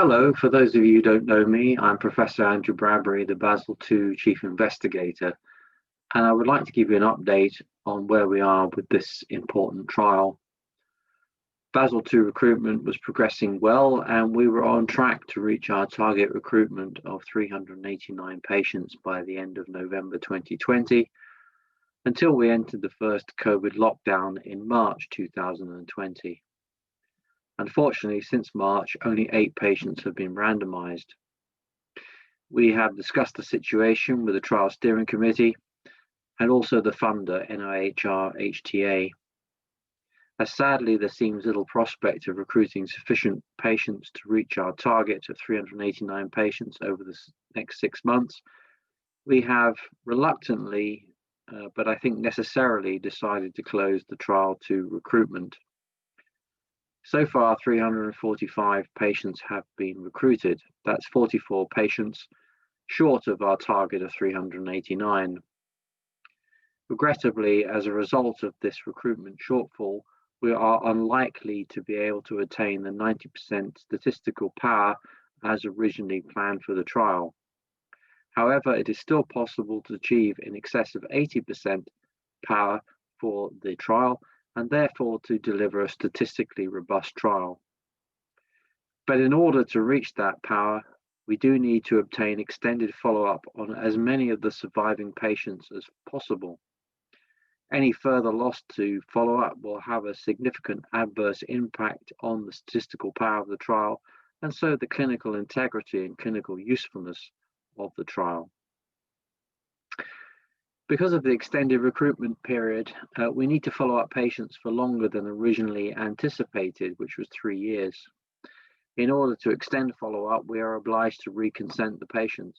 Hello, for those of you who don't know me, I'm Professor Andrew Bradbury, the BASIL 2 Chief Investigator, and I would like to give you an update on where we are with this important trial. BASIL 2 recruitment was progressing well, and we were on track to reach our target recruitment of 389 patients by the end of November 2020, until we entered the first COVID lockdown in March 2020. Unfortunately, since March, only 8 patients have been randomized. We have discussed the situation with the trial steering committee and also the funder, NIHR-HTA. As sadly, there seems little prospect of recruiting sufficient patients to reach our target of 389 patients over the next 6 months, we have reluctantly, but I think necessarily, decided to close the trial to recruitment. So far, 345 patients have been recruited. That's 44 patients short of our target of 389. Regrettably, as a result of this recruitment shortfall, we are unlikely to be able to attain the 90% statistical power as originally planned for the trial. However, it is still possible to achieve in excess of 80% power for the trial, and therefore to deliver a statistically robust trial. But in order to reach that power, we do need to obtain extended follow-up on as many of the surviving patients as possible. Any further loss to follow-up will have a significant adverse impact on the statistical power of the trial, and so the clinical integrity and clinical usefulness of the trial. Because of the extended recruitment period, we need to follow up patients for longer than originally anticipated, which was 3 years. In order to extend follow-up, we are obliged to reconsent the patients.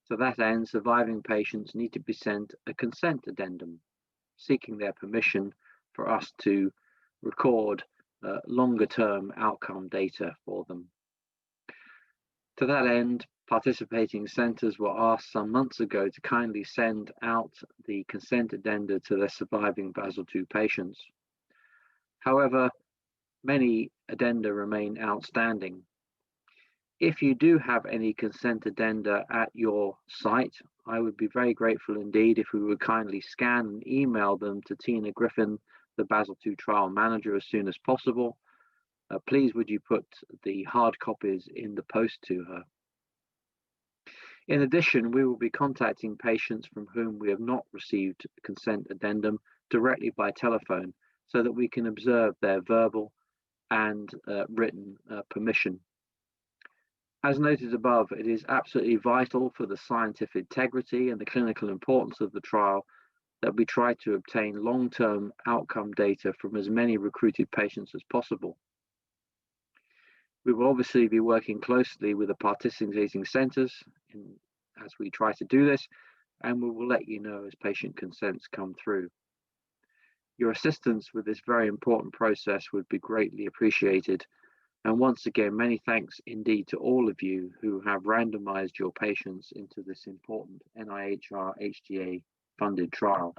To that end, surviving patients need to be sent a consent addendum, seeking their permission for us to record longer-term outcome data for them. To that end, participating centres were asked some months ago to kindly send out the consent addenda to their surviving BASIL 2 patients. However, many addenda remain outstanding. If you do have any consent addenda at your site, I would be very grateful indeed if we would kindly scan and email them to Tina Griffin, the BASIL 2 trial manager, as soon as possible. Please would you put the hard copies in the post to her. In addition, we will be contacting patients from whom we have not received consent addendum directly by telephone, so that we can observe their verbal and written permission. As noted above, it is absolutely vital for the scientific integrity and the clinical importance of the trial that we try to obtain long-term outcome data from as many recruited patients as possible. We will obviously be working closely with the participating centres as we try to do this, and we will let you know as patient consents come through. Your assistance with this very important process would be greatly appreciated. And once again, many thanks indeed to all of you who have randomized your patients into this important NIHR-HTA funded trial.